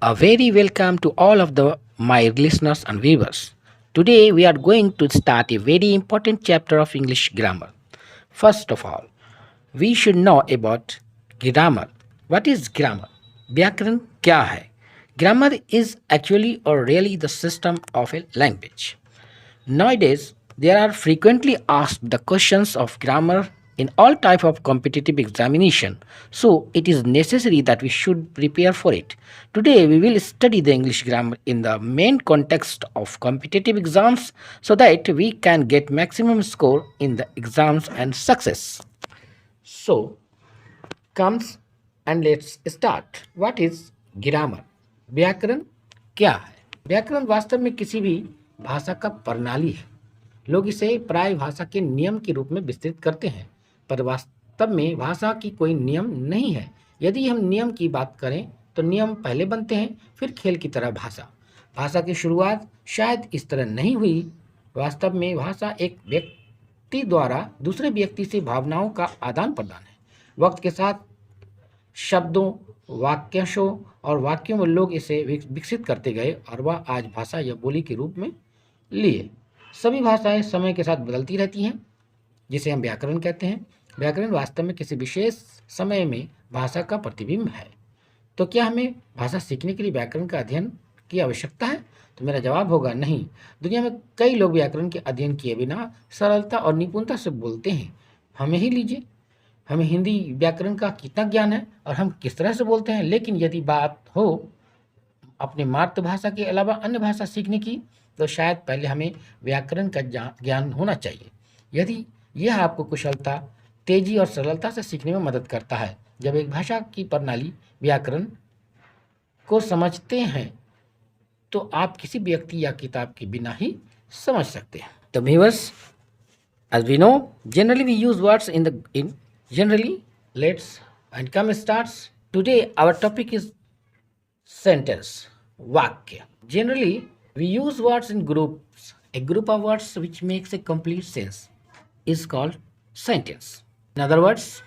A very welcome to all of the my listeners and viewers. Today we are going to start a very important chapter of English grammar. First of all, we should know about grammar. What is grammar? व्याकरण क्या है? Grammar is actually or really the system of a language. Nowadays, there are frequently asked the questions of grammar in all type of competitive examination. So it is necessary that we should prepare for it. Today we will study the English grammar in the main context of competitive exams so that we can get maximum score in the exams and success. So comes and let's start. What is grammar? व्याकरण क्या है? व्याकरण वास्तव में किसी भी भाषा का प्रणाली है. लोग इसे प्राय भाषा के नियम के रूप में विस्तृत करते हैं, पर वास्तव में भाषा की कोई नियम नहीं है. यदि हम नियम की बात करें तो नियम पहले बनते हैं, फिर खेल की तरह भाषा. भाषा की शुरुआत शायद इस तरह नहीं हुई. वास्तव में भाषा एक व्यक्ति द्वारा दूसरे व्यक्ति से भावनाओं का आदान प्रदान है. वक्त के साथ शब्दों, वाक्यांशों और वाक्यों में लोग इसे विकसित करते गए और वह आज भाषा या बोली के रूप में लिए. सभी भाषाएं समय के साथ बदलती रहती हैं, जिसे हम व्याकरण कहते हैं. व्याकरण वास्तव में किसी विशेष समय में भाषा का प्रतिबिंब है. तो क्या हमें भाषा सीखने के लिए व्याकरण का अध्ययन की आवश्यकता है? तो मेरा जवाब होगा नहीं. दुनिया में कई लोग व्याकरण के अध्ययन किए बिना सरलता और निपुणता से बोलते हैं. हमें ही लीजिए, हमें हिंदी व्याकरण का कितना ज्ञान है और हम किस तरह से बोलते हैं, लेकिन यदि बात हो अपनी मातृभाषा के अलावा अन्य भाषा सीखने की, तो शायद पहले हमें व्याकरण का ज्ञान होना चाहिए. यदि यह आपको कुशलता, तेजी और सरलता से सीखने में मदद करता है. जब एक भाषा की प्रणाली व्याकरण को समझते हैं तो आप किसी व्यक्ति या किताब के बिना ही समझ सकते हैं. तो viewers, as we know, generally we use words in generally. Let's and come starts. Today our topic is sentence, vakya. Generally we use words in groups. A group of words which makes a complete sense is called sentence. In other words,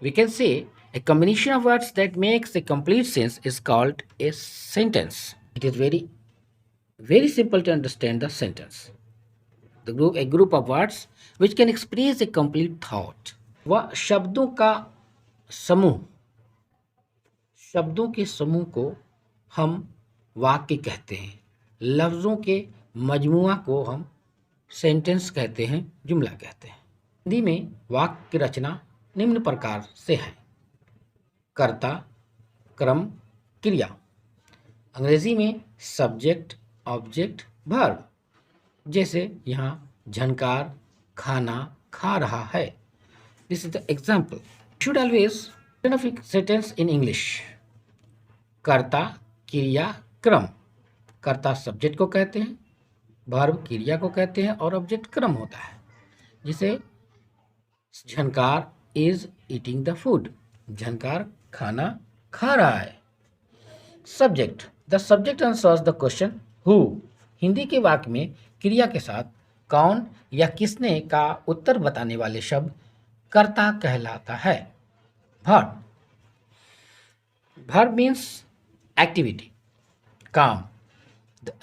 we can say a combination of words that makes a complete sense is called a sentence. It is very simple to understand the sentence. A group of words which can express a complete thought. वह शब्दों के समूह को हम वाक्य कहते हैं. लफ्ज़ों के मजमुआ को हम सेंटेंस कहते हैं, जुमला कहते हैं. हिंदी में वाक्य रचना निम्न प्रकार से है: कर्ता, क्रम, क्रिया. अंग्रेजी में सब्जेक्ट, ऑब्जेक्ट, वर्ब. जैसे यहाँ झनकार खाना खा रहा है. This is the example. Should always turn of sentence in English. कर्ता, क्रिया, क्रम. कर्ता सब्जेक्ट को कहते हैं, वर्ब क्रिया को कहते हैं और ऑब्जेक्ट क्रम होता है. जिसे झनकार इज ईटिंग द फूड. झनकार खाना खा रहा है. Subject. The subject answers the question who. Hindi के वाक्य में क्रिया के साथ कौन या किसने का उत्तर बताने वाले शब्द कर्ता कहलाता है. वर्ब. वर्ब मीन्स एक्टिविटी, काम.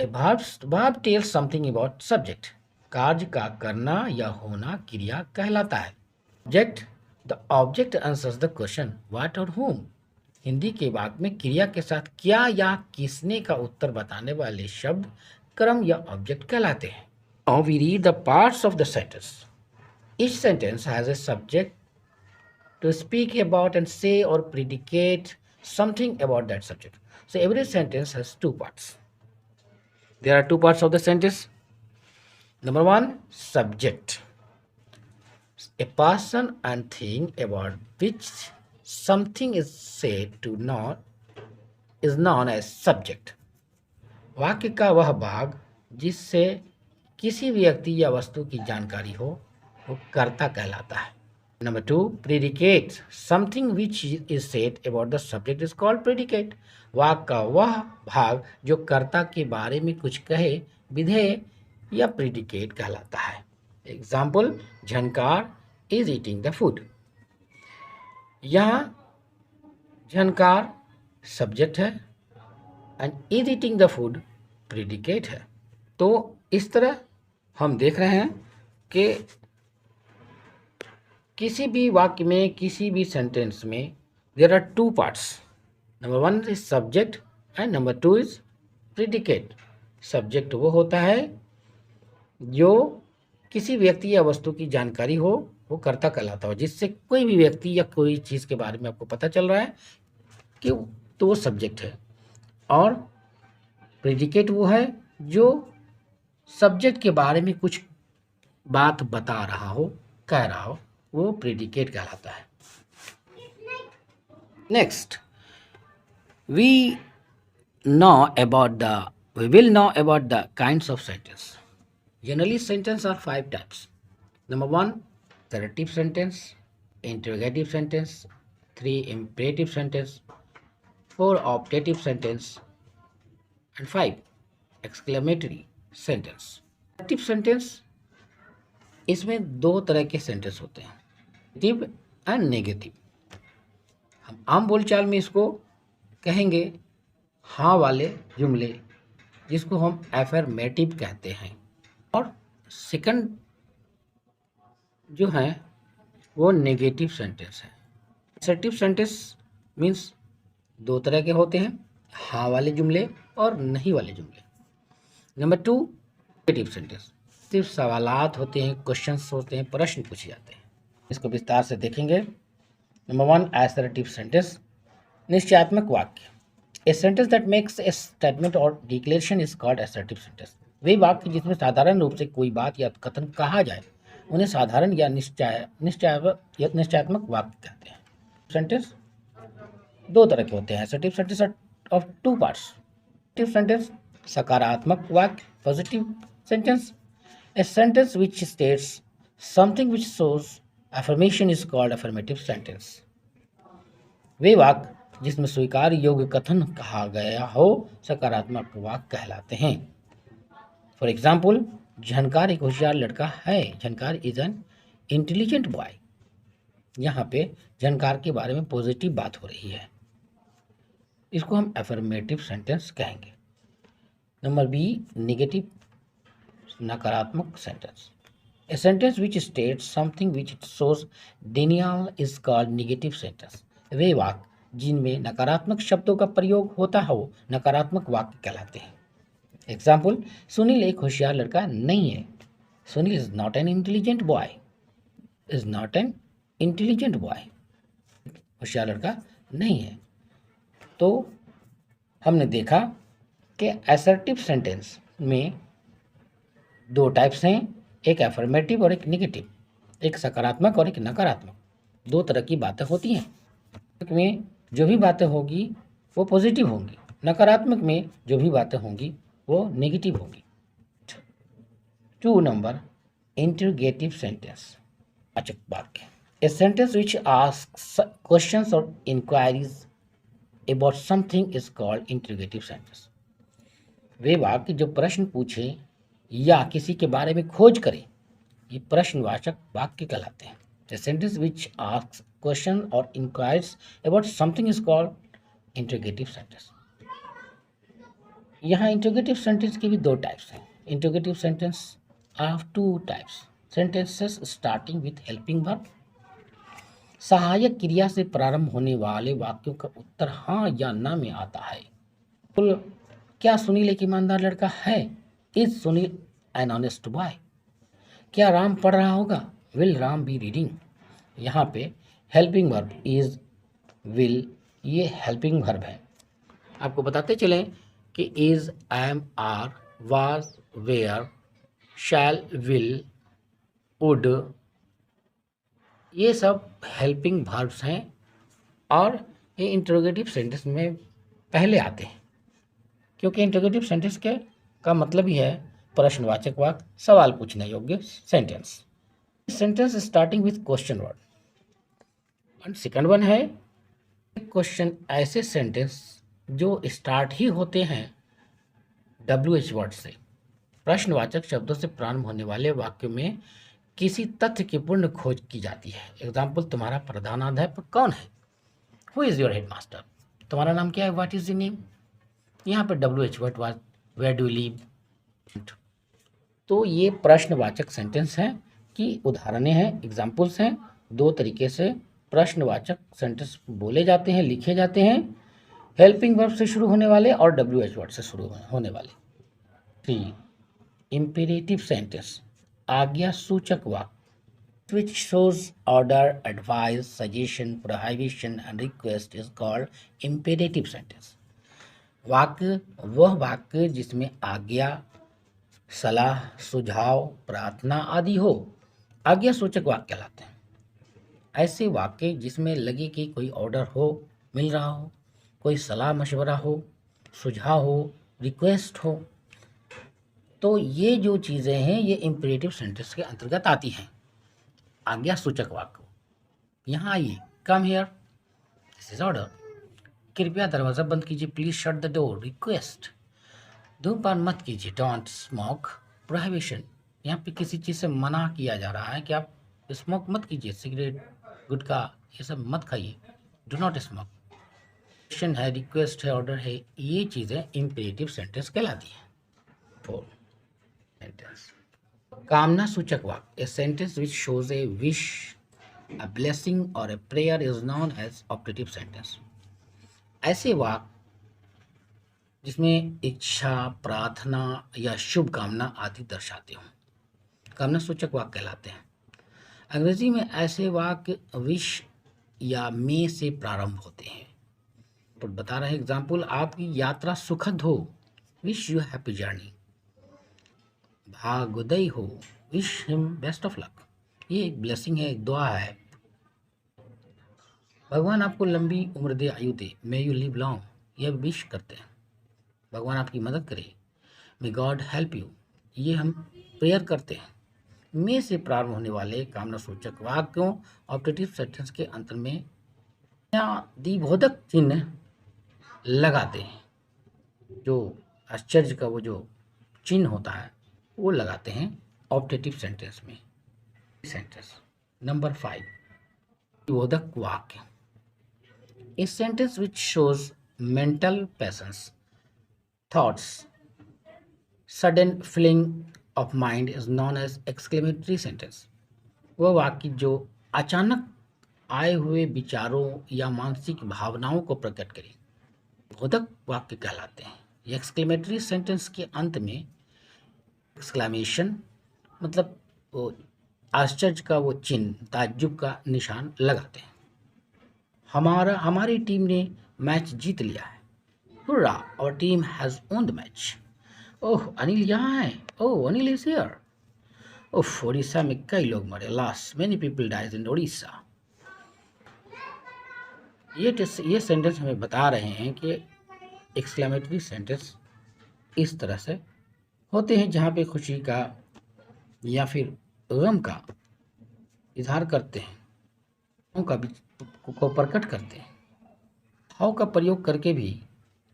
Verb tells something about subject. कार्य का करना या होना क्रिया कहलाता है. Object. The object answers the question what और whom. हिंदी के वाक्य में क्रिया के साथ क्या या किसने का उत्तर बताने वाले शब्द क्रम या ऑब्जेक्ट कहलाते हैं. Now we read the parts of the sentence. Each sentence has a subject to speak about and say or predicate something about that subject. So every sentence has two parts. There are two parts of the sentence. Number one, subject. A person and thing about which something is said to not is known as subject. वाक्य का वह भाग जिससे किसी व्यक्ति या वस्तु की जानकारी हो, वो कर्ता कहलाता है. Number two, predicate. Something which is said about the subject is called predicate. वाक्य का वह भाग जो कर्ता के बारे में कुछ कहे, विधेय या प्रेडिकेट कहलाता है. Example, Jhankar is eating the food. यहाँ झनकार सब्जेक्ट है and is eating the food predicate है। तो इस तरह हम देख रहे हैं कि किसी भी वाक्य में, किसी भी सेंटेंस में there are two parts. Number one is subject and number two is predicate. Subject वो होता है जो किसी व्यक्ति या वस्तु की जानकारी हो, वो कर्ता कहलाता हो, जिससे कोई भी व्यक्ति या कोई चीज़ के बारे में आपको पता चल रहा है कि तो वो सब्जेक्ट है। और प्रेडिकेट वो है जो सब्जेक्ट के बारे में कुछ बात बता रहा हो, कह रहा हो, वो प्रेडिकेट कहलाता है। Next we will know about the kinds of sentence. Generally, sentences are 5 types. Number 1, assertive sentence, interrogative sentence, 3, imperative sentence, 4, optative sentence, and 5, exclamatory sentence. Assertive sentence, इसमें दो तरह के सेंटेंस होते हैं, पॉजिटिव एंड नेगेटिव। हम आम बोलचाल में इसको कहेंगे हाँ वाले जुमले, जिसको हम एफर्मेटिव कहते हैं। और सेकंड जो है वो नेगेटिव सेंटेंस है। असर्टिव सेंटेंस मीन्स दो तरह के होते हैं, हाँ वाले जुमले और नहीं वाले जुमले। नंबर 2, नेगेटिव सेंटेंस, सिर्फ सवालात होते हैं, क्वेश्चंस होते हैं, प्रश्न पूछे जाते हैं। इसको विस्तार से देखेंगे। नंबर 1, असर्टिव सेंटेंस, निश्चयात्मक वाक्य। A sentence that makes a statement or declaration is called assertive sentence. वे वाक्य जिसमें साधारण रूप से कोई बात या कथन कहा जाए उन्हें साधारण या निश्चयात्मक वाक्य कहते हैं। सेंटेंस दो तरह के होते हैं। assertive sentence of 2 parts. Assertive sentence सकारात्मक वाक्य, positive sentence, a sentence which states something which shows affirmation is called affirmative sentence. वे वाक्य जिसमें स्वीकार योग्य कथन कहा गया हो सकारात्मक वाक्य कहलाते हैं। फॉर एग्जाम्पल, झनकार एक होशियार लड़का है। झनकार इज एन इंटेलिजेंट बॉय। यहाँ पे झनकार के बारे में पॉजिटिव बात हो रही है, इसको हम एफर्मेटिव सेंटेंस कहेंगे। नंबर बी, नेगेटिव नकारात्मक sentence. A sentence which states something which shows denial is called negative sentence. वे वाक्य जिनमें नकारात्मक शब्दों का प्रयोग होता हो नकारात्मक वाक्य कहलाते हैं। एग्जाम्पल, सुनील एक होशियार लड़का नहीं है। Sunil is not an intelligent boy. Is not an intelligent boy, होशियार लड़का नहीं है। तो हमने देखा कि असर्टिव सेंटेंस में दो टाइप्स हैं, एक एफर्मेटिव और एक नेगेटिव, एक सकारात्मक और एक नकारात्मक। दो तरह की बातें होती हैं। में जो भी बातें होगी वो पॉजिटिव होंगी, नकारात्मक में जो भी बातें होंगी वो नेगेटिव होंगी। 2 नंबर, इंटरोगेटिव सेंटेंस, वाचक वाक्य। A sentence which asks questions और inquiries about something is called interrogative sentence. वे वाक्य जो प्रश्न पूछे या किसी के बारे में खोज करे, ये प्रश्नवाचक वाक्य कहलाते हैं। A sentence which asks question or inquires about something is called interrogative sentence. यहाँ interrogative sentence के भी दो टाइप्स हैं। Interrogative sentence of 2 types. Sentences starting with helping verb. सहायक क्रिया से प्रारंभ होने वाले वाक्यों का उत्तर हाँ या ना में आता है। क्या सुनील एक ईमानदार लड़का है? Is Sunil an honest boy? क्या राम पढ़ रहा होगा? Will Ram be reading? यहाँ पे हेल्पिंग वर्ब इज, विल, ये हेल्पिंग वर्ब है। आपको बताते चलें कि is, am, are, was, were, shall, will, would, ये सब हेल्पिंग वर्ब्स हैं और ये इंटरोगेटिव सेंटेंस में पहले आते हैं, क्योंकि इंटरोगेटिव सेंटेंस के का मतलब ही है प्रश्नवाचक वाक्य, सवाल पूछने योग्य sentence. Sentence starting with question word. और सेकंड वन है क्वेश्चन, ऐसे सेंटेंस जो स्टार्ट ही होते हैं WH वर्ड से। प्रश्नवाचक शब्दों से प्रारंभ होने वाले वाक्यों में किसी तथ्य की पूर्ण खोज की जाती है। एग्जाम्पल, तुम्हारा प्रधानाध्यापक कौन है? Who is your headmaster? तुम्हारा नाम क्या है? What is the name? यहाँ पे WH what was, where do live. तो ये प्रश्नवाचक सेंटेंस हैं कि उदाहरणें हैं, एग्जाम्पल्स हैं। दो तरीके से प्रश्नवाचक सेंटेंस बोले जाते हैं, लिखे जाते हैं, हेल्पिंग वर्ब से शुरू होने वाले और WH वर्ड से शुरू होने वाले। 3. इम्पेरेटिव सेंटेंस, आज्ञा सूचक वाक्य, which shows order, advice, suggestion, prohibition and request is called imperative sentence. वाक्य वह वाक्य जिसमें आज्ञा, सलाह, सुझाव, प्रार्थना आदि हो, आज्ञा सूचक वाक्य कहलाते हैं। ऐसे वाक्य जिसमें लगे कि कोई ऑर्डर हो, मिल रहा हो, कोई सलाह मशवरा हो, सुझाव हो, रिक्वेस्ट हो, तो ये जो चीज़ें हैं ये इम्पेरेटिव सेंटेंस के अंतर्गत आती हैं, आज्ञा सूचक वाक्य। यहाँ आइए, come here, this is order, कृपया दरवाज़ा बंद कीजिए, please shut the door, request, धूमपान मत कीजिए, डोंट स्मोक, प्रोहिबिशन, यहाँ पे किसी चीज़ से मना किया जा रहा है कि आप स्मोक मत कीजिए, सिगरेट, गुटखा ये सब मत खाइए, डू नॉट स्मोक। क्वेश्चन है, रिक्वेस्ट है, ऑर्डर है, ये चीज़ें इम्पेरेटिव सेंटेंस कहलाती है। 4. सेंटेंस, कामना सूचक वाक्य, a sentence which shows A wish, a blessing or a prayer is known as optative sentence. ऐसे वाक्य जिसमें इच्छा, प्रार्थना या शुभ कामना आदि दर्शाते हों, कामना सूचक वाक्य कहलाते हैं। अंग्रेजी में ऐसे वाक्य विश या मे से प्रारंभ होते हैं। तो बता रहे एग्जाम्पल, आपकी यात्रा सुखद हो, विश यू हैप्पी जर्नी, भाग्योदय हो, wish him best of luck, ये एक ब्लेसिंग है, एक दुआ है। भगवान आपको लंबी उम्र दे, आयु दे, मे यू लिव लॉन्ग, यह विश करते हैं। भगवान आपकी मदद करे, मे गॉड हेल्प यू, ये हम प्रेयर करते हैं। मे से प्रारंभ होने वाले कामना सूचक वाक्यों ऑप्टेटिव सेंटेंस के अंत में द्विबोधक चिन्ह लगाते हैं, जो आश्चर्य का वो जो चिन्ह होता है वो लगाते हैं ऑप्टेटिव सेंटेंस में। सेंटेंस नंबर 5, द्विबोधक वाक्य, a sentence which shows mental passions, thoughts, sudden feeling of mind is known as exclamatory sentence. वह वाक्य जो अचानक आए हुए विचारों या मानसिक भावनाओं को प्रकट करे, बोधक वाक्य कहलाते हैं। ये एक्सक्लेमेटरी सेंटेंस के अंत में एक्सक्लेमेशन मतलब वो आश्चर्य का वो चिन्ह, ताज्जुब का निशान लगाते हैं। हमारी टीम ने मैच जीत लिया है, hurray, our team has won the match. ओह अनिल यहाँ है, ओह अनिल इज हियर। ओह उड़ीसा में कई लोग मरे, alas many people dies in Orissa. ये सेंटेंस हमें बता रहे हैं कि एक्सक्लेमेटरी सेंटेंस इस तरह से होते हैं जहाँ पे खुशी का या फिर गम का इजहार करते हैं, को प्रकट करते हैं। हाउ का प्रयोग करके भी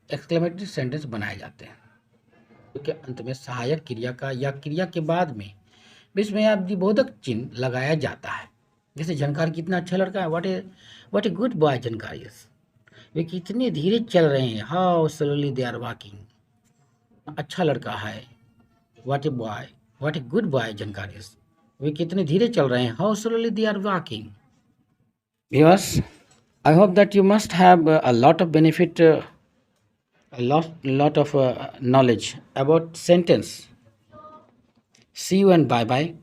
एक्सक्लेमेटरी सेंटेंस बनाए जाते हैं, के अंत में सहायक क्रिया का या क्रिया के बाद में विस्मयादिबोधक चिन्ह लगाया जाता है। जैसे झनकार कितना अच्छा लड़का है, what a good boy Jhankar is, वे कितने धीरे चल रहे हैं, how slowly they are walking, अच्छा लड़का है, what a good boy Jhankar is, वे कितने धीरे चल रहे हैं, how slowly they are walking. Viewers, I hope that you must have a lot of benefit, a lot of knowledge about sentence. See you and bye bye.